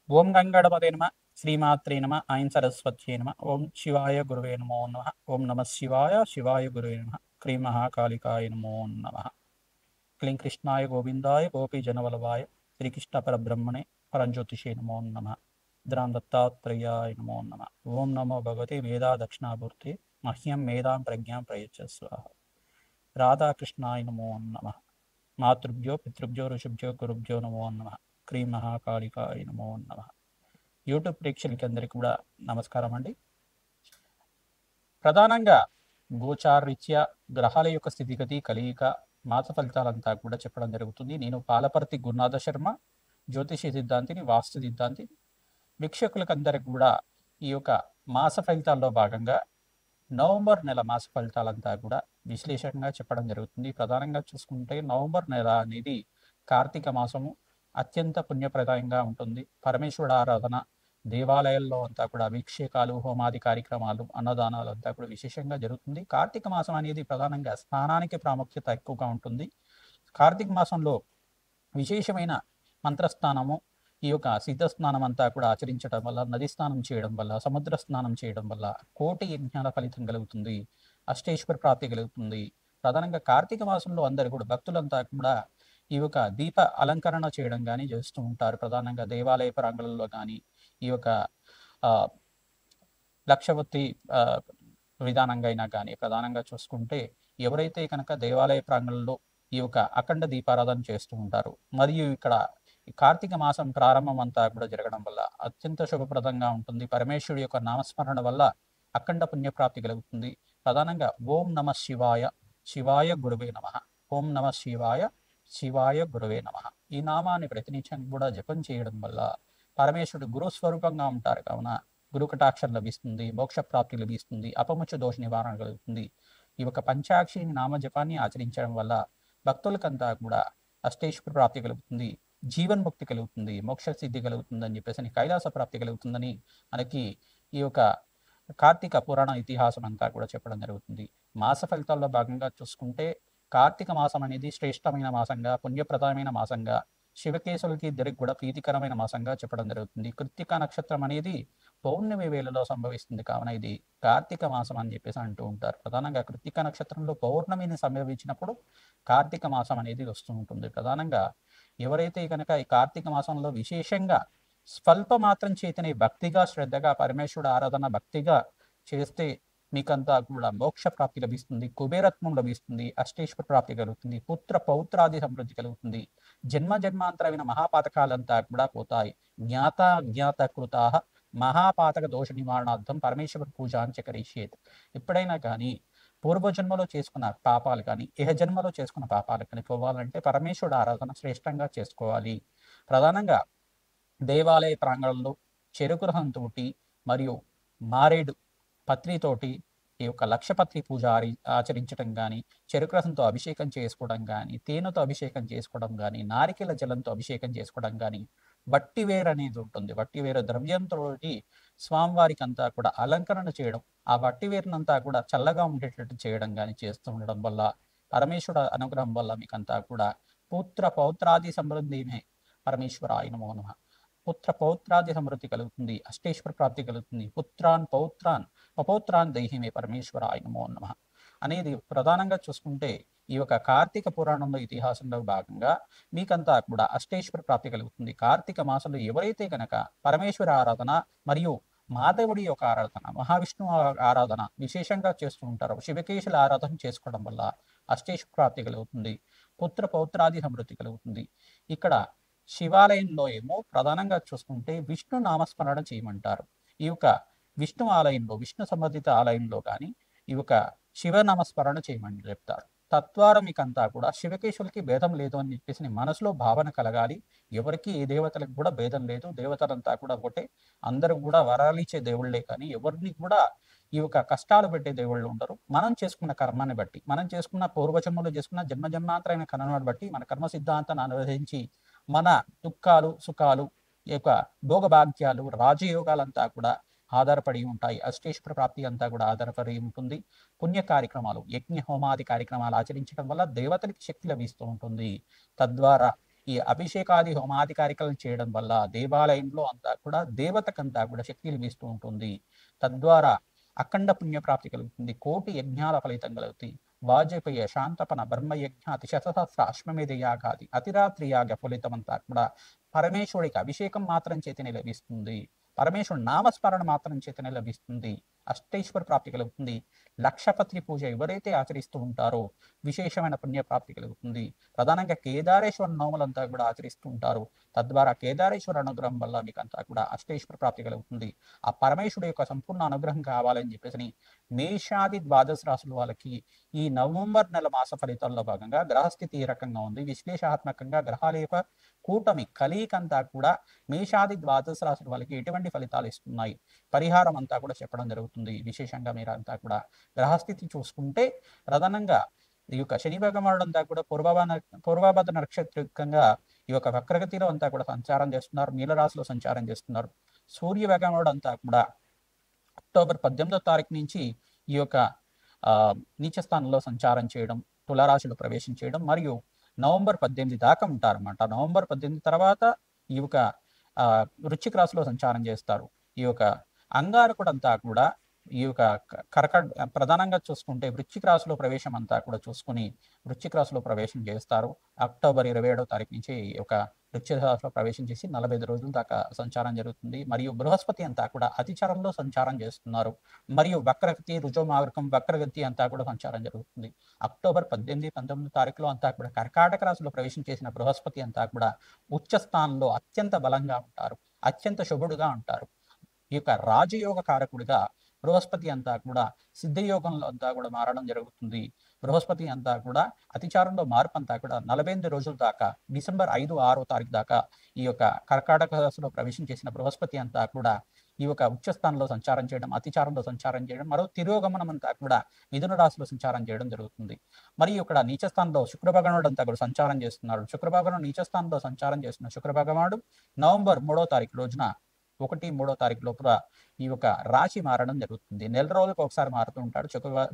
ఓం గంగణపతే నమ శ్రీమాత్రే నమ ఐం సరస్వత్యే నమ ఓం శివాయ గురువే నమో నమ ఓం నమ శివాయ శివాయ గురువే నమ క్రీం మహాకాళికాయ నమో నమ క్లీం కృష్ణాయ గోవిందాయ గోపీజనవల్లభాయ శ్రీకృష్ణ పరబ్రహ్మణే పరంజ్యోతిషే నమో నమ ద్రాం దత్తాత్రేయాయ నమో నమ ఓం నమో భగవతే మేధా దక్షిణామూర్తే మహ్యం మేధాం ప్రజ్ఞాం ప్రయచ్చస్వ రాధాకృష్ణాయ నమో నమ మాతృభ్యో పితృభ్యో ఋషుభ్యో గురుభ్యో నమో నమ క్రీం మహాకాళికాయ నమో నమ యూట్యూబ్ ప్రేక్షకులకి అందరికీ కూడా నమస్కారం అండి. ప్రధానంగా గోచారరీత్యా గ్రహాల యొక్క స్థితిగతి కలియిక మాస ఫలితాలంతా కూడా చెప్పడం జరుగుతుంది. నేను పాలపర్తి గురునాథ శర్మ, జ్యోతిష సిద్ధాంతిని, వాస్తు సిద్ధాంతిని. వీక్షకులకు అందరికి కూడా ఈ యొక్క మాస ఫలితాల్లో భాగంగా నవంబర్ నెల మాస ఫలితాలంతా కూడా విశ్లేషణగా చెప్పడం జరుగుతుంది. ప్రధానంగా చూసుకుంటే నవంబర్ నెల అనేది కార్తీక మాసము, అత్యంత పుణ్యప్రదాయంగా ఉంటుంది. పరమేశ్వరుడు ఆరాధన, దేవాలయాల్లో అంతా కూడా అభిషేకాలు, హోమాది కార్యక్రమాలు, అన్నదానాలు అంతా కూడా విశేషంగా జరుగుతుంది. కార్తీక మాసం అనేది ప్రధానంగా స్నానానికి ప్రాముఖ్యత ఎక్కువగా ఉంటుంది. కార్తీక మాసంలో విశేషమైన మంత్రస్నానము, ఈ యొక్క సిద్ధ స్నానం అంతా కూడా ఆచరించడం వల్ల, నది స్నానం చేయడం వల్ల, సముద్ర స్నానం చేయడం వల్ల కోటి యజ్ఞాల ఫలితం కలుగుతుంది, అష్టేశ్వర ప్రాప్తి కలుగుతుంది. ప్రధానంగా కార్తీక మాసంలో అందరు కూడా భక్తులంతా కూడా ఈ యొక్క దీప అలంకరణ చేయడం కానీ చేస్తూ ఉంటారు. ప్రధానంగా దేవాలయ ప్రాంగణంలో కానీ ఈ యొక్క లక్షవత్తి విధానంగా అయినా కానీ ప్రధానంగా చూసుకుంటే ఎవరైతే కనుక దేవాలయ ప్రాంగణంలో ఈ యొక్క అఖండ దీపారాధన చేస్తూ ఉంటారు, మరియు ఇక్కడ కార్తీక మాసం ప్రారంభం అంతా కూడా జరగడం వల్ల అత్యంత శుభప్రదంగా ఉంటుంది. పరమేశ్వరుడి యొక్క నామస్మరణ వల్ల అఖండ పుణ్యప్రాప్తి కలుగుతుంది. ప్రధానంగా ఓం నమ శివాయ, శివాయ గురువే నమ, ఓం నమ శివాయ, శివాయ గురువే నమ, ఈ నామాన్ని ప్రతినిత్యం కూడా జపం చేయడం వల్ల పరమేశ్వరుడు గురుస్వరూపంగా ఉంటారు కావున గురు కటాక్షం లభిస్తుంది, మోక్ష ప్రాప్తి లభిస్తుంది, అపముచ్చ దోష నివారణ కలుగుతుంది. ఈ యొక్క పంచాక్షి నామ జపాన్ని ఆచరించడం వల్ల భక్తులకంతా కూడా అష్టేశ్వర ప్రాప్తి కలుగుతుంది, జీవన్ముక్తి కలుగుతుంది, మోక్ష సిద్ధి కలుగుతుంది అని చెప్పేసి కైలాస ప్రాప్తి కలుగుతుందని మనకి ఈ యొక్క కార్తీక పురాణ ఇతిహాసం అంతా కూడా చెప్పడం జరుగుతుంది. మాస ఫలితాల్లో భాగంగా చూసుకుంటే కార్తీక మాసం అనేది శ్రేష్టమైన మాసంగా, పుణ్యప్రదమైన మాసంగా, శివకేశవులకి ఇద్దరికి కూడా ప్రీతికరమైన మాసంగా చెప్పడం జరుగుతుంది. కృత్తిక నక్షత్రం అనేది పౌర్ణమి వేళలో సంభవిస్తుంది కావున ఇది కార్తీక మాసం అని చెప్పేసి అంటూ ఉంటారు. ప్రధానంగా కృత్తిక నక్షత్రంలో పౌర్ణమిని సంభవించినప్పుడు కార్తీక మాసం అనేది వస్తూ ఉంటుంది. ప్రధానంగా ఎవరైతే కనుక ఈ కార్తీక మాసంలో విశేషంగా స్వల్ప మాత్రం చేతనే భక్తిగా, శ్రద్ధగా పరమేశ్వరుడు ఆరాధన భక్తిగా చేస్తే మీకంతా కూడా మోక్ష ప్రాప్తి లభిస్తుంది, కుబేరత్వం లభిస్తుంది, అష్టేశ్వర ప్రాప్తి కలుగుతుంది, పుత్ర పౌత్రాది సమృద్ధి కలుగుతుంది, జన్మ జన్మాంతరమైన మహాపాతకాలంతా కూడా పోతాయి. జ్ఞాత అజ్ఞాత కృతా మహాపాతక దోష నివారణార్థం పరమేశ్వర పూజ అని చకరిష్యేత్. ఎప్పుడైనా కానీ పూర్వజన్మలో చేసుకున్న పాపాలు కానీ ఇహ జన్మలో చేసుకున్న పాపాలు కానీ పోవాలంటే పరమేశ్వరుడు ఆరాధన శ్రేష్టంగా చేసుకోవాలి. ప్రధానంగా దేవాలయ ప్రాంగణంలో చెరుకు రసంతో మరియు మారేడు పత్రితోటి ఈ యొక్క లక్షపత్రి పూజ ఆచరించడం కానీ, చెరుకు రసంతో అభిషేకం చేసుకోవడం కానీ, తేనెతో అభిషేకం చేసుకోవడం కానీ, నారికేల జలంతో అభిషేకం చేసుకోవడం కానీ, వట్టివేరు అనేది ఉంటుంది, వట్టివేరు ద్రవ్యంతో స్వామివారికి అంతా కూడా అలంకరణ చేయడం, ఆ వట్టివేరునంతా కూడా చల్లగా ఉండేటట్టు చేయడం కానీ చేస్తూ ఉండడం వల్ల పరమేశ్వర అనుగ్రహం వల్ల మీకంతా కూడా పుత్ర పౌత్రాది సమృద్ధిమే పరమేశ్వరాయ నమో నమః. పుత్ర పౌత్రాది సమృద్ధి కలుగుతుంది, అష్టేశ్వర ప్రాప్తి కలుగుతుంది. పుత్రాన్ పౌత్రాన్ అపౌత్రాన్ దైహిమే పరమేశ్వరాయ నమో నమః అనేది ప్రధానంగా చూసుకుంటే ఈ యొక్క కార్తీక పురాణంలో ఇతిహాసంలో భాగంగా మీకంతా కూడా అష్టేశ్వర ప్రాప్తి కలుగుతుంది. కార్తీక మాసంలో ఎవరైతే కనుక పరమేశ్వర ఆరాధన మరియు మాధవుడి యొక్క ఆరాధన, మహావిష్ణువు ఆరాధన విశేషంగా చేస్తూ ఉంటారో, శివకేశుల ఆరాధన చేసుకోవడం వల్ల అష్టేశ్వర ప్రాప్తి కలుగుతుంది, పుత్ర పౌత్రాది సమృద్ధి కలుగుతుంది. ఇక్కడ శివాలయంలో ఏమో ప్రధానంగా చూసుకుంటే విష్ణు నామస్మరణ చేయమంటారు. ఈ యొక్క విష్ణు ఆలయంలో, విష్ణు సంబంధిత ఆలయంలో కానీ ఈ యొక్క శివ నామస్మరణ చేయమని చెప్తారు. తద్వారా మీకంతా కూడా శివకేశవులకి భేదం లేదు అని చెప్పేసి మనసులో భావన కలగాలి. ఎవరికి ఏ దేవతలకు కూడా భేదం లేదు, దేవతలంతా కూడా ఒకటే, అందరూ కూడా వరాలిచ్చే దేవుళ్ళే కానీ ఎవరిని కూడా ఈ యొక్క కష్టాలు పెట్టే దేవుళ్ళు ఉండరు. మనం చేసుకున్న కర్మాన్ని బట్టి, మనం చేసుకున్న పూర్వజన్మలో చేసుకున్న జన్మ జన్మాంతరైన కర్మను బట్టి మన కర్మ సిద్ధాంతాన్ని అనువదించి మన దుఃఖాలు సుఖాలు, ఈ యొక్క భోగభాగ్యాలు, రాజయోగాలంతా కూడా ఆధారపడి ఉంటాయి. అష్టేశ్వర ప్రాప్తి అంతా కూడా ఆధారపడి ఉంటుంది. పుణ్య కార్యక్రమాలు, యజ్ఞ హోమాది కార్యక్రమాలు ఆచరించడం వల్ల దేవతలకి శక్తి లభిస్తూ ఉంటుంది. తద్వారా ఈ అభిషేకాది హోమాది కార్యక్రమాలు చేయడం వల్ల దేవాలయంలో అంతా కూడా దేవతకంతా కూడా శక్తి లభిస్తూ ఉంటుంది. తద్వారా అఖండ పుణ్యప్రాప్తి కలుగుతుంది. కోటి యజ్ఞాల ఫలితం కలుగుతుంది. వాజపేయ శాంతపన బ్రహ్మయజ్ఞ అతిశతసహస్ర అశ్వమేధ యాగాది అతిరాత్రి యాగ ఫలితమంతా కూడా పరమేశ్వరుడికి అభిషేకం మాత్రం చేతనే లభిస్తుంది. పరమేశ్వరుడు నామస్మరణ మాత్రం చేతనే లభిస్తుంది. అష్టైశ్వర ప్రాప్తి కలుగుతుంది. లక్షపత్రి పూజ ఎవరైతే ఆచరిస్తూ ఉంటారో విశేషమైన పుణ్యప్రాప్తి కలుగుతుంది. ప్రధానంగా కేదారేశ్వర నోములంతా కూడా ఆచరిస్తూ ఉంటారు. తద్వారా కేదారేశ్వర అనుగ్రహం వల్ల మీకు అంతా కూడా అష్టైశ్వర ప్రాప్తి కలుగుతుంది. ఆ పరమేశ్వరుడు యొక్క సంపూర్ణ అనుగ్రహం కావాలని చెప్పేసి మేషాది ద్వాదశ రాశుల వాళ్ళకి ఈ నవంబర్ నెల మాస ఫలితాల్లో భాగంగా గ్రహస్థితి ఏ రకంగా ఉంది, విశ్లేషాత్మకంగా గ్రహాల యొక్క కూటమి కలయికంతా కూడా మేషాది ద్వాదశ రాశుల వాళ్ళకి ఎటువంటి ఫలితాలు ఇస్తున్నాయి, పరిహారం అంతా కూడా చెప్పడం జరుగుతుంది. విశేషంగా మీరు అంతా కూడా గ్రహస్థితి చూసుకుంటే ప్రధానంగా ఈ యొక్క శని భగవానుడు అంతా కూడా పూర్వభద్ర నక్షత్రికంగా ఈ యొక్క వక్రగతిలో అంతా కూడా సంచారం చేస్తున్నారు. నీలరాశిలో సంచారం చేస్తున్నారు. సూర్య భగవానుడు అంతా కూడా అక్టోబర్ 18వ తారీఖు నుంచి ఈ యొక్క నీచ స్థానంలో సంచారం చేయడం, తులారాశిలో ప్రవేశం చేయడం, మరియు నవంబర్ 18 దాకా ఉంటారన్నమాట. నవంబర్ 18 తర్వాత ఈ యొక్క వృశ్చిక రాశిలో సంచారం చేస్తారు. ఈ యొక్క అంగారకుడు అంతా కూడా ఈ యొక్క ప్రధానంగా చూసుకుంటే వృశ్చిక రాశిలో ప్రవేశం అంతా కూడా చూసుకుని వృశ్చిక రాశిలో ప్రవేశం చేస్తారు. అక్టోబర్ 27వ తారీఖు నుంచి ఈ యొక్క వృశ్చిక రాశిలో ప్రవేశం చేసి 45 రోజుల దాకా సంచారం జరుగుతుంది. మరియు బృహస్పతి అంతా కూడా అతిచరంలో సంచారం చేస్తున్నారు. మరియు వక్రగతి రుజుమార్గం వక్రగతి అంతా కూడా సంచారం జరుగుతుంది. అక్టోబర్ 18, 19 తారీఖులో అంతా కూడా కర్కాటక రాశిలో ప్రవేశం చేసిన బృహస్పతి అంతా కూడా ఉచ్చ స్థానంలో అత్యంత బలంగా ఉంటారు, అత్యంత శుభుడుగా ఉంటారు. ఈ యొక్క రాజయోగ కారకుడిగా బృహస్పతి అంతా కూడా సిద్ధయోగంలో అంతా కూడా మారడం జరుగుతుంది. బృహస్పతి అంతా కూడా అతిచారంలో మార్పు అంతా కూడా 48 రోజుల దాకా డిసెంబర్ 5, 6వ తారీఖు దాకా ఈ యొక్క కర్కాటక రాశిలో ప్రవేశం చేసిన బృహస్పతి అంతా కూడా ఈ యొక్క ఉచ్చస్థానంలో సంచారం చేయడం, అతిచారంలో సంచారం చేయడం, మరో తిరోగమనం అంతా కూడా మిథున రాశిలో సంచారం చేయడం జరుగుతుంది. మరియు ఇక్కడ నీచస్థానంలో శుక్రభగవానుడు అంతా కూడా సంచారం చేస్తున్నాడు. శుక్రభగవానుడు నీచస్థానంలో సంచారం చేస్తున్న శుక్రభగవానుడు నవంబర్ 3వ తారీఖు రోజున 1, 3వ తారీఖు లోపల ఈ యొక్క రాశి మారడం జరుగుతుంది. నెల రోజులకు ఒకసారి మారుతూ ఉంటాడు.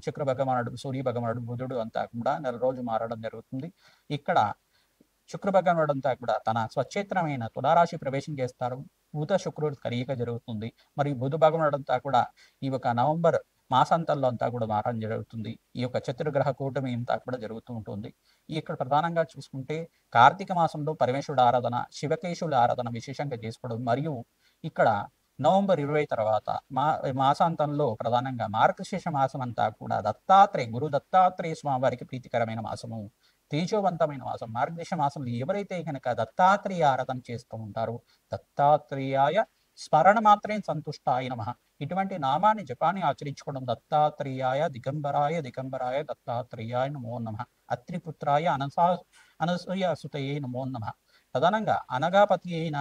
శుక్ర భగవానుడు, సూర్య భగవానుడు, బుధుడు అంతా కూడా నెల రోజు మారడం జరుగుతుంది. ఇక్కడ శుక్ర భగవానుడు అంతా కూడా తన స్వచ్ఛేత్రమైన తులారాశి ప్రవేశం చేస్తారు. బుధ శుక్రుడు కలయిక జరుగుతుంది. మరియు బుధ భగవానుడు అంతా కూడా ఈ యొక్క నవంబర్ మాసాంతంలో అంతా కూడా మారడం జరుగుతుంది. ఈ యొక్క చతుర్గ్రహ కూటమి అంతా కూడా జరుగుతూ ఉంటుంది. ఇక్కడ ప్రధానంగా చూసుకుంటే కార్తీక మాసంలో పరమేశ్వరుడు ఆరాధన, శివకేశుల ఆరాధన విశేషంగా చేసుకోవడం, మరియు ఇక్కడ నవంబర్ 20 తర్వాత మాసాంతంలో ప్రధానంగా మార్గశీర్ష మాసం అంతా కూడా గురు దత్తాత్రేయ స్వామి వారికి ప్రీతికరమైన మాసము, తేజోవంతమైన మాసం. మార్గశీర్ష మాసంలో ఎవరైతే కనుక దత్తాత్రేయ ఆరాధన చేస్తూ ఉంటారో దత్తాత్రేయాయ స్మరణ మాత్రమే సంతుష్టాయ నమః ఇటువంటి నామాన్ని జపాన్ని ఆచరించుకోవడం, దత్తాత్రేయాయ దిగంబరాయ దత్తాత్రేయాయ నమో నమః, అత్రిపుత్రాయ అనసూయ సుతయే నమో నమః. ప్రధానంగా అనగాపతి అయిన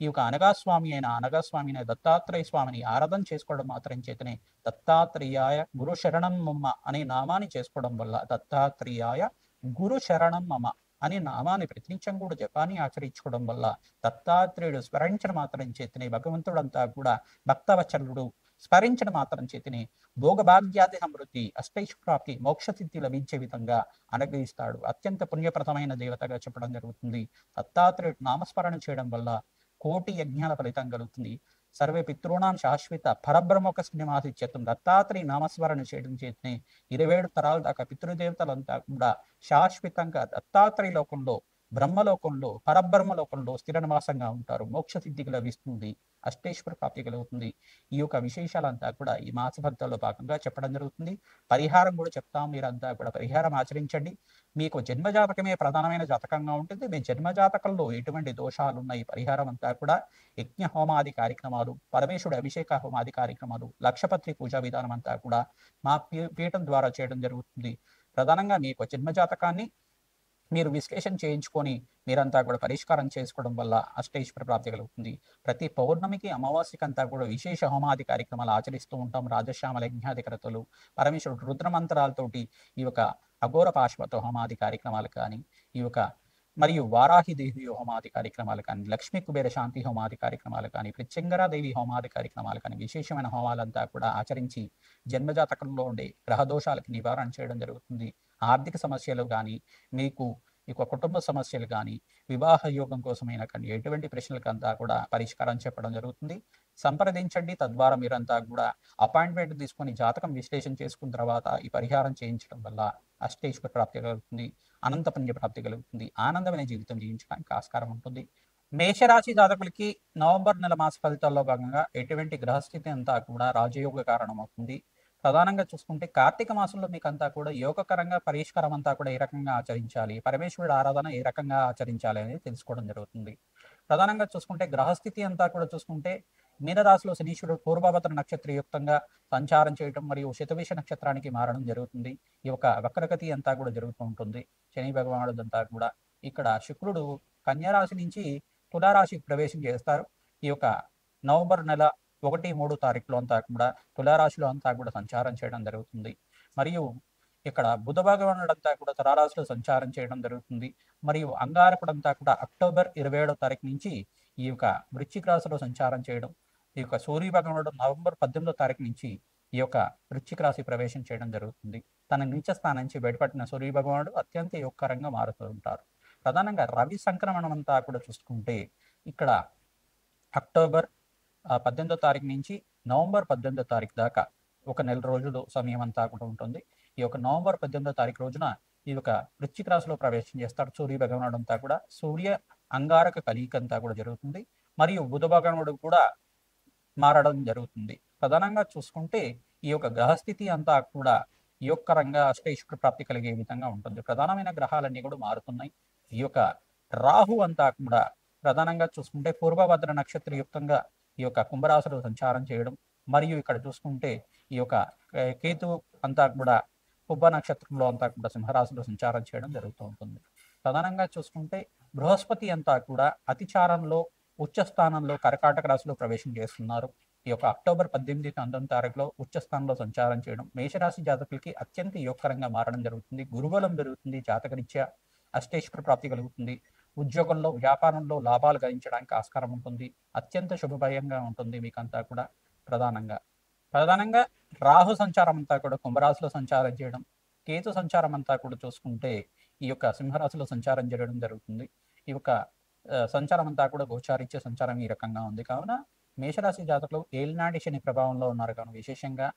ఈ యొక్క అనగాస్వామి అయిన దత్తాత్రేయ స్వామిని ఆరాధన చేసుకోవడం మాత్రం చేతనే దత్తాత్రేయాయ గురు శరణం మమ్మ అనే నామాన్ని చేసుకోవడం వల్ల దత్తాత్రేయాయ గురు శరణం మమ అనే నామాన్ని ప్రతినిత్యం కూడా జపాన్ని ఆచరించుకోవడం వల్ల దత్తాత్రేయుడు స్మరించడం మాత్రం చేతనే భగవంతుడంతా కూడా భక్తవచలుడు స్మరించడం మాత్రం చేతనే భోగభాగ్యాది సమృద్ధి, అష్టైశ్వరాప్తి, మోక్షసిద్ధి లభించే విధంగా అనుగ్రహిస్తాడు. అత్యంత పుణ్యప్రదమైన దేవతగా చెప్పడం జరుగుతుంది. దత్తాత్రేయుడు నామస్మరణ చేయడం వల్ల కోటి యజ్ఞాల ఫలితం కలుగుతుంది. సర్వే పితృణాం శాశ్వత పరబ్రహ్మక శ్రీనివాసిత్యం దత్తాత్రేయ నామస్మరణ చేయడం చేతనే 27 తరాల దాకా పితృదేవతలంతా కూడా శాశ్వతంగా దత్తాత్రేయ లోకంలో, బ్రహ్మలోకంలో, పరబ్రహ్మలోకంలో స్థిర నివాసంగా ఉంటారు. మోక్ష సిద్ధికి లభిస్తుంది, అష్టేశ్వర ప్రాప్తి కలుగుతుంది. ఈ యొక్క విశేషాలంతా కూడా ఈ మాస ఫలితాల్లో భాగంగా చెప్పడం జరుగుతుంది. పరిహారం కూడా చెప్తాం. మీరంతా కూడా పరిహారం ఆచరించండి. మీకు జన్మజాతకమే ప్రధానమైన జాతకంగా ఉంటుంది. మీ జన్మజాతకంలో ఎటువంటి దోషాలు ఉన్నాయి, పరిహారం అంతా కూడా యజ్ఞ హోమాది కార్యక్రమాలు, పరమేశ్వరుడు అభిషేక హోమాది కార్యక్రమాలు, లక్షపత్రి పూజా విధానం అంతా కూడా మా పీఠం ద్వారా చేయడం జరుగుతుంది. ప్రధానంగా మీకు జన్మజాతకాన్ని మీరు విశ్లేషణ చేయించుకొని మీరంతా కూడా పరిష్కారం చేసుకోవడం వల్ల అష్టైశ్వర ప్రాప్తి కలుగుతుంది. ప్రతి పౌర్ణమికి అమావాస్యకంతా కూడా విశేష హోమాది కార్యక్రమాలు ఆచరిస్తూ ఉంటాం. రాజశ్యామల యజ్ఞాధికరతలు, పరమేశ్వరుడు రుద్రమంత్రాలతోటి ఈ యొక్క అఘోర పాశ్వత హోమాది కార్యక్రమాలు కానీ, ఈ యొక్క మరియు వారాహిదేవి హోమాది కార్యక్రమాలు కానీ, లక్ష్మీ కుబేర శాంతి హోమాది కార్యక్రమాలు కానీ, ప్రత్యంగరాదేవి హోమాది కార్యక్రమాలు కానీ, విశేషమైన హోమాలంతా కూడా ఆచరించి జన్మజాతకంలో ఉండే గ్రహదోషాలకి నివారణ చేయడం జరుగుతుంది. ఆర్థిక సమస్యలు కానీ, మీకు ఇక కుటుంబ సమస్యలు కానీ, వివాహ యోగం కోసమైనా కానీ ఎటువంటి ప్రశ్నలకంతా కూడా పరిష్కారం చెప్పడం జరుగుతుంది. సంప్రదించండి. తద్వారా మీరంతా కూడా అపాయింట్మెంట్ తీసుకొని జాతకం విశ్లేషణ చేసుకున్న తర్వాత ఈ పరిహారం చేయించడం వల్ల అష్టైశ్వర్య ప్రాప్తి కలుగుతుంది. అనంత పుణ్య ప్రాప్తి కలుగుతుంది. ఆనందమైన జీవితం జీవించడానికి ఆస్కారం ఉంటుంది. మేషరాశి జాతకులకి నవంబర్ నెల మాస ఫలితాల్లో భాగంగా ఎటువంటి గ్రహస్థితి అంతా కూడా రాజయోగ కారణమవుతుంది. ప్రధానంగా చూసుకుంటే కార్తీక మాసంలో మీకంతా కూడా యోగకరంగా పరిష్కారం అంతా కూడా ఏ రకంగా ఆచరించాలి, పరమేశ్వరుడు ఆరాధన ఏ రకంగా ఆచరించాలి అనేది తెలుసుకోవడం జరుగుతుంది. ప్రధానంగా చూసుకుంటే గ్రహస్థితి అంతా కూడా చూసుకుంటే మీనరాశిలో శనీశ్వరుడు పూర్వభద్ర నక్షత్రయుక్తంగా సంచారం చేయటం మరియు శతభిష నక్షత్రానికి మారడం జరుగుతుంది. ఈ యొక్క వక్రగతి అంతా కూడా జరుగుతూ ఉంటుంది. శని భగవానుడు అంతా కూడా ఇక్కడ శుక్రుడు కన్యారాశి నుంచి తులారాశికి ప్రవేశం చేస్తారు. ఈ యొక్క నవంబర్ నెల 1, 3 తారీఖులో అంతా కూడా తులారాశిలో అంతా కూడా సంచారం చేయడం జరుగుతుంది. మరియు ఇక్కడ బుధ భగవానుడు అంతా కూడా తులారాశిలో సంచారం చేయడం జరుగుతుంది. మరియు అంగారకుడు అంతా కూడా అక్టోబర్ 27వ తారీఖు నుంచి ఈ యొక్క వృశ్చిక రాశిలో సంచారం చేయడం. ఈ యొక్క సూర్య భగవానుడు నవంబర్ 18వ తారీఖు నుంచి ఈ యొక్క వృశ్చిక రాశి ప్రవేశం చేయడం జరుగుతుంది. తన నీచ స్థానం నుంచి బయటపడిన సూర్య భగవానుడు అత్యంత యోగకరంగా మారుతూ ఉంటారు. ప్రధానంగా రవి సంక్రమణం అంతా కూడా చూసుకుంటే ఇక్కడ అక్టోబర్ 18వ తారీఖు నుంచి నవంబర్ 18వ తారీఖు దాకా ఒక నెల రోజులు సమయం అంతా కూడా ఉంటుంది. ఈ యొక్క నవంబర్ 18వ తారీఖు రోజున ఈ యొక్క వృశ్చిక రాశిలో ప్రవేశం చేస్తాడు సూర్య భగవానుడు అంతా కూడా. సూర్య అంగారక కలయిక అంతా కూడా జరుగుతుంది. మరియు బుధ భగవానుడు కూడా మారడం జరుగుతుంది. ప్రధానంగా చూసుకుంటే ఈ యొక్క గ్రహస్థితి అంతా కూడా యోగకరంగా అష్టైశ్వర్య ప్రాప్తి కలిగే విధంగా ఉంటుంది. ప్రధానమైన గ్రహాలన్నీ కూడా మారుతున్నాయి. ఈ యొక్క రాహు అంతా కూడా ప్రధానంగా చూసుకుంటే పూర్వభద్ర నక్షత్రయుక్తంగా ఈ యొక్క కుంభరాశిలో సంచారం చేయడం, మరియు ఇక్కడ చూసుకుంటే ఈ యొక్క కేతు అంతా కూడా పుబ్బ నక్షత్రంలో అంతా కూడా సింహరాశిలో సంచారం చేయడం జరుగుతూ ఉంటుంది. ప్రధానంగా చూసుకుంటే బృహస్పతి అంతా కూడా అతిచారంలో ఉచ్చ స్థానంలో కర్కాటక రాశిలో ప్రవేశం చేస్తున్నారు. ఈ యొక్క అక్టోబర్ 18, 19 తారీఖులో ఉచ్చ స్థానంలో సంచారం చేయడం మేషరాశి జాతకులకి అత్యంత యోగకరంగా మారడం జరుగుతుంది. గురుబలం పెరుగుతుంది. జాతకరీత్యా అష్టైశ్వర్య ప్రాప్తి కలుగుతుంది. ఉద్యోగంలో వ్యాపారంలో లాభాలు గణించడానికి ఆస్కారం ఉంటుంది. అత్యంత శుభభయంగా ఉంటుంది మీకంతా కూడా. ప్రధానంగా రాహు సంచారం అంతా కూడా కుంభరాశిలో సంచారం చేయడం, కేతు సంచారం అంతా కూడా చూసుకుంటే ఈ యొక్క సింహరాశిలో సంచారం చేయడం జరుగుతుంది. ఈ యొక్క సంచారం అంతా కూడా గోచారిత్య సంచారం ఈ రకంగా ఉంది. కావున మేషరాశి జాతకులు ఏలినాటి శని ప్రభావంలో ఉన్నారు కావున విశేషంగా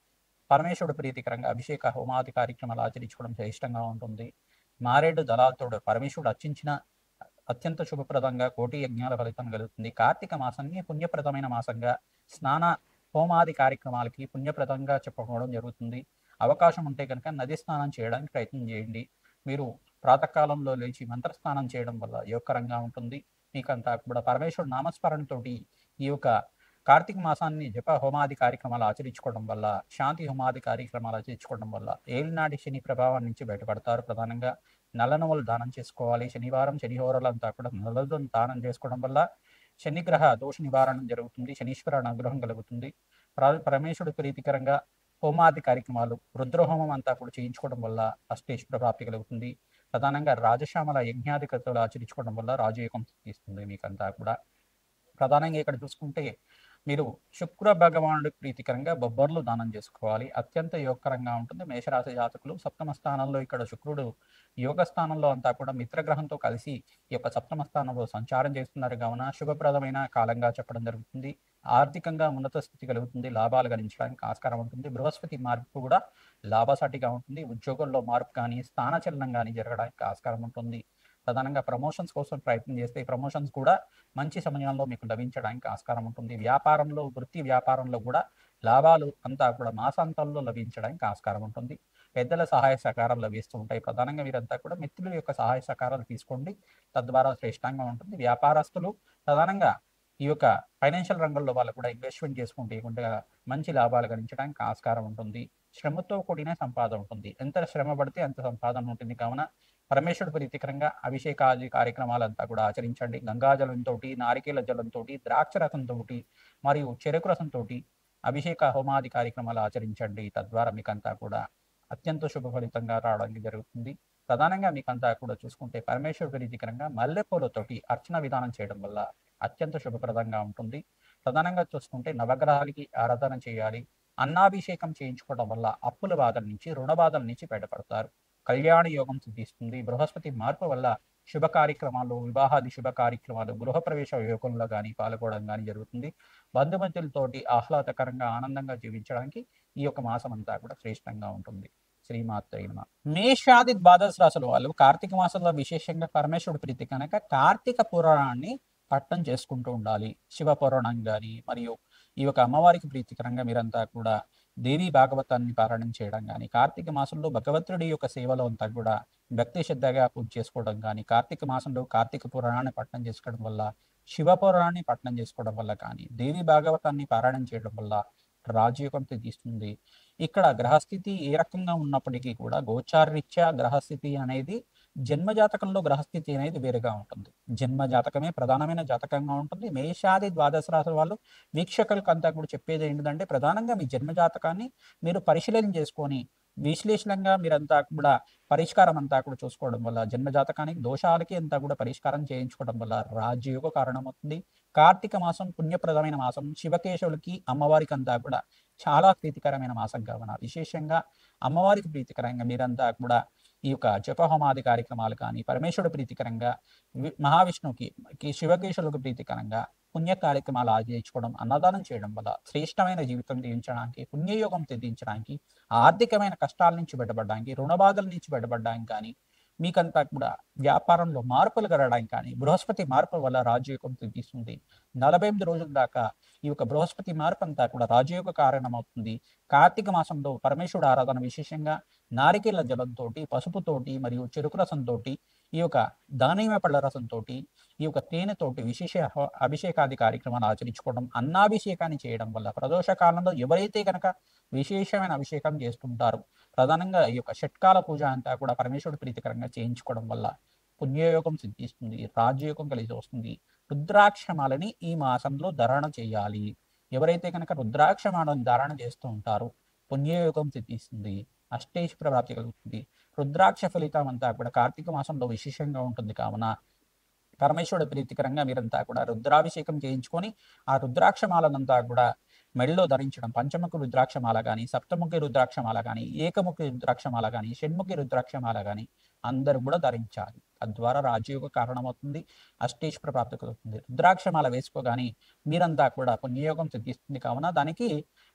పరమేశ్వరుడు ప్రీతికరంగా అభిషేక హోమాది కార్యక్రమాలు ఆచరించుకోవడం శ్రేష్టంగా ఉంటుంది. మారేడు దళాలతోడు పరమేశ్వరుడు అర్చించిన అత్యంత శుభప్రదంగా కోటి యజ్ఞాల ఫలితం కలుగుతుంది. కార్తీక మాసాన్ని పుణ్యప్రదమైన మాసంగా స్నాన హోమాది కార్యక్రమాలకి పుణ్యప్రదంగా చెప్పుకోవడం జరుగుతుంది. అవకాశం ఉంటే కనుక నది స్నానం చేయడానికి ప్రయత్నం చేయండి. మీరు ప్రాతకాలంలో లేచి మంత్రస్నానం చేయడం వల్ల యోగకరంగా ఉంటుంది. మీకంతా కూడా పరమేశ్వరుడు నామస్మరణతోటి ఈ యొక్క కార్తీక మాసాన్ని జప హోమాది కార్యక్రమాలు ఆచరించుకోవడం వల్ల, శాంతి హోమాది కార్యక్రమాలు ఆచరించుకోవడం వల్ల ఏలినాటి శని ప్రభావం నుంచి బయటపడతారు. ప్రధానంగా నల్ల నువ్వులు దానం చేసుకోవాలి. శనివారం శనిహోరాలంతా కూడా నల్లలను దానం చేసుకోవడం వల్ల శనిగ్రహ దోష నివారణ జరుగుతుంది. శనీశ్వర అనుగ్రహం కలుగుతుంది. పరమేశ్వరుడు ప్రీతికరంగా హోమాది కార్యక్రమాలు రుద్రహోమం అంతా కూడా చేయించుకోవడం వల్ల అష్టైశ్వర్య ప్రాప్తి కలుగుతుంది. ప్రధానంగా రాజశ్యామల యజ్ఞాది కృతులు ఆచరించుకోవడం వల్ల రాజయోగం ఇస్తుంది మీకంతా కూడా. ప్రధానంగా ఇక్కడ చూసుకుంటే మీరు శుక్ర భగవానుడికి ప్రీతికరంగా బొబ్బర్లు దానం చేసుకోవాలి. అత్యంత యోగకరంగా ఉంటుంది. మేషరాశి జాతకులు సప్తమ స్థానంలో ఇక్కడ శుక్రుడు యోగ స్థానంలో అంతా కూడా మిత్రగ్రహంతో కలిసి ఈ యొక్క సప్తమ స్థానంలో సంచారం చేస్తున్నారు కావున శుభప్రదమైన కాలంగా చెప్పడం జరుగుతుంది. ఆర్థికంగా ఉన్నత స్థితి కలుగుతుంది. లాభాలు గణించడానికి ఆస్కారం ఉంటుంది. బృహస్పతి మార్పు కూడా లాభసాటిగా ఉంటుంది. ఉద్యోగంలో మార్పు కానీ స్థానచలనం కానీ జరగడానికి ఆస్కారం ఉంటుంది. ప్రధానంగా ప్రమోషన్స్ కోసం ప్రయత్నం చేస్తే ఈ ప్రమోషన్స్ కూడా మంచి సమయంలో మీకు లభించడానికి ఆస్కారం ఉంటుంది. వ్యాపారంలో వృత్తి వ్యాపారంలో కూడా లాభాలు అంతా కూడా మాసాంతంలో లభించడానికి ఆస్కారం ఉంటుంది. పెద్దల సహాయ సహకారాలు లభిస్తూ ఉంటాయి. ప్రధానంగా మీరంతా కూడా మిత్రుల యొక్క సహాయ సహకారాలు తీసుకోండి. తద్వారా శ్రేష్టంగా ఉంటుంది. వ్యాపారస్తులు ప్రధానంగా ఈ యొక్క ఫైనాన్షియల్ రంగంలో వాళ్ళు కూడా ఇన్వెస్ట్మెంట్ చేసుకుంటే మంచి లాభాలు గణించడానికి ఆస్కారం ఉంటుంది. శ్రమతో కూడిన సంపాదన ఉంటుంది. ఎంత శ్రమ పడితే అంత సంపాదన ఉంటుంది. కావున పరమేశ్వరుడు ప్రీతికరంగా అభిషేకాది కార్యక్రమాలంతా కూడా ఆచరించండి. గంగాజలంతో, నారికేల జలంతో, ద్రాక్ష రసంతో మరియు చెరుకు రసంతో అభిషేక హోమాది కార్యక్రమాలు ఆచరించండి. తద్వారా మీకంతా కూడా అత్యంత శుభ ఫలితంగా రావడానికి జరుగుతుంది. ప్రధానంగా మీకంతా కూడా చూసుకుంటే పరమేశ్వరుడు ప్రీతికరంగా మల్లెపూలతోటి అర్చన విధానం చేయడం వల్ల అత్యంత శుభప్రదంగా ఉంటుంది. ప్రధానంగా చూసుకుంటే నవగ్రహాలకి ఆరాధన చేయాలి. అన్నాభిషేకం చేయించుకోవడం వల్ల అప్పుల బాధల నుంచి రుణ బాధల నుంచి బయటపడతారు. కళ్యాణ యోగం సిద్ధిస్తుంది. బృహస్పతి మార్పు వల్ల శుభ కార్యక్రమాలు, వివాహాది శుభ కార్యక్రమాలు, గృహప్రవేశ యోగంలో గాని పాల్గొనడం గాని జరుగుతుంది. బంధుమిత్రులతోటి ఆహ్లాదకరంగా, ఆనందంగా జీవించడానికి ఈ యొక్క మాసం అంతా కూడా శ్రేష్టంగా ఉంటుంది. శ్రీమాత్రే నమః. మేషాది ద్వాదశ రాశుల వాళ్ళు కార్తీక మాసంలో విశేషంగా పరమేశ్వరుడి ప్రీతి కనుక కార్తీక పురాణాన్ని పట్టం చేసుకుంటూ ఉండాలి. శివ పురాణం గాని, మరియు ఈ యొక్క అమ్మవారికి ప్రీతికరంగా మీరంతా కూడా దేవీ భాగవతాన్ని పారాయణం చేయడం గాని, కార్తీక మాసంలో భగవంతుడి యొక్క సేవలో అంతా కూడా భక్తి శ్రద్ధగా పూజ చేసుకోవడం గాని, కార్తీక మాసంలో కార్తీక పురాణాన్ని పఠనం చేసుకోవడం వల్ల, శివ పురాణాన్ని పఠనం చేసుకోవడం వల్ల కానీ, దేవి భాగవతాన్ని పారాయణం చేయడం వల్ల రాజయోగం తీస్తుంది. ఇక్కడ గ్రహస్థితి ఏ రకంగా ఉన్నప్పటికీ కూడా గోచారరీత్యా గ్రహస్థితి అనేది జన్మ జాతకంలో గ్రహస్థితి అనేది వేరుగా ఉంటుంది. జన్మ జాతకమే ప్రధానమైన జాతకంగా ఉంటుంది. మేషాది ద్వాదశ రాశుల వాళ్ళు వీక్షకులకు అంతా కూడా చెప్పేది ఏంటంటే, ప్రధానంగా మీ జన్మ జాతకాన్ని మీరు పరిశీలన చేసుకొని విశ్లేషణంగా మీరంతా కూడా పరిష్కారం అంతా కూడా చూసుకోవడం వల్ల, జన్మ జాతకానికి దోషాలకి అంతా కూడా పరిష్కారం చేయించుకోవడం వల్ల రాజయోగ కారణమవుతుంది. కార్తీక మాసం పుణ్యప్రదమైన మాసం. శివకేశవులకి అమ్మవారికి అంతా కూడా చాలా ప్రీతికరమైన మాసం కావున విశేషంగా అమ్మవారికి ప్రీతికరంగా మీరంతా కూడా ఈ యొక్క జపహోమాది కార్యక్రమాలు కానీ, పరమేశ్వరుడు ప్రీతికరంగా మహావిష్ణువుకి శివకేశవులకు ప్రీతికరంగా పుణ్య కార్యక్రమాలు ఆచరించుకోవడం, అన్నదానం చేయడం వల్ల శ్రేష్టమైన జీవితం జీవించడానికి, పుణ్యయోగం సిద్ధించడానికి, ఆర్థికమైన కష్టాల నుంచి బయటపడడానికి, రుణబాధల నుంచి బయటపడడానికి కానీ, మీకంతా కూడా వ్యాపారంలో మార్పులు కలగడానికి కానీ, బృహస్పతి మార్పు వల్ల రాజయోగం సిద్ధిస్తుంది. 48 రోజుల దాకా ఈ యొక్క బృహస్పతి మార్పు అంతా కూడా రాజయోగ కారణమవుతుంది. కార్తీక మాసంలో పరమేశ్వరుడు ఆరాధన విశేషంగా నారికేళ్ల జలంతోటి, పసుపుతోటి మరియు చెరుకు రసంతోటి, ఈ యొక్క దానిమ్మ పళ్ళ రసంతోటి, ఈ యొక్క తేనెతోటి విశేష అభిషేకాది కార్యక్రమాలు ఆచరించుకోవడం, అన్నాభిషేకాన్ని చేయడం వల్ల ప్రదోష కాలంలో ఎవరైతే కనుక విశేషమైన అభిషేకం చేస్తుంటారో, ప్రధానంగా ఈ యొక్క షట్కాల పూజ అంతా కూడా పరమేశ్వరుడు ప్రీతికరంగా చేయించుకోవడం వల్ల పుణ్యయోగం సిద్ధిస్తుంది, రాజయోగం కలిసి వస్తుంది. రుద్రాక్షమాలని ఈ మాసంలో ధారణ చేయాలి. ఎవరైతే కనుక రుద్రాక్షమాలను ధారణ చేస్తూ ఉంటారో పుణ్యయోగం సిద్ధిస్తుంది, అష్టైశ్వర్య ప్రాప్తి కలుగుతుంది. రుద్రాక్ష ఫలితం అంతా కూడా కార్తీక మాసంలో విశేషంగా ఉంటుంది కావున పరమేశ్వరుడు ప్రీతికరంగా మీరంతా కూడా రుద్రాభిషేకం చేయించుకొని ఆ రుద్రాక్షమాలనంతా కూడా మెడలో ధరించడం, పంచముఖి రుద్రాక్షమాల కానీ, సప్తముఖి రుద్రాక్షమాల కానీ, ఏకముఖి రుద్రాక్షమాల కానీ, షణ్ముఖి రుద్రాక్షమాల కానీ అందరూ కూడా ధరించాలి. తద్వారా రాజయోగ కారణమవుతుంది, అష్టేశ్వర ప్రాప్తి కలుగుతుంది. రుద్రాక్షమాల వేసుకోగాని మీరంతా కూడా పుణ్యయోగం సిద్ధిస్తుంది కావున దానికి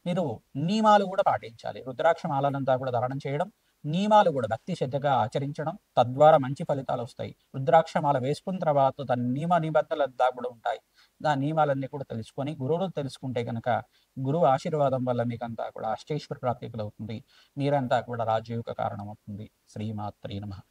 మీరు నియమాలు కూడా పాటించాలి. రుద్రాక్షమాలనంతా కూడా ధారణం చేయడం, నియమాలు కూడా భక్తి శ్రద్ధగా ఆచరించడం, తద్వారా మంచి ఫలితాలు వస్తాయి. రుద్రాక్షమాల వేసుకున్న తర్వాత దాని నియమ నిబంధనలు అంతా కూడా ఉంటాయి. దాని నియమాలన్నీ కూడా తెలుసుకొని గురువులు తెలుసుకుంటే కనుక గురువు ఆశీర్వాదం వల్ల మీకంతా కూడా అష్టైశ్వర ప్రాప్తి కలుగుతుంది. మీరంతా కూడా రాజయోగ కారణమవుతుంది. శ్రీమాత్రే నమః.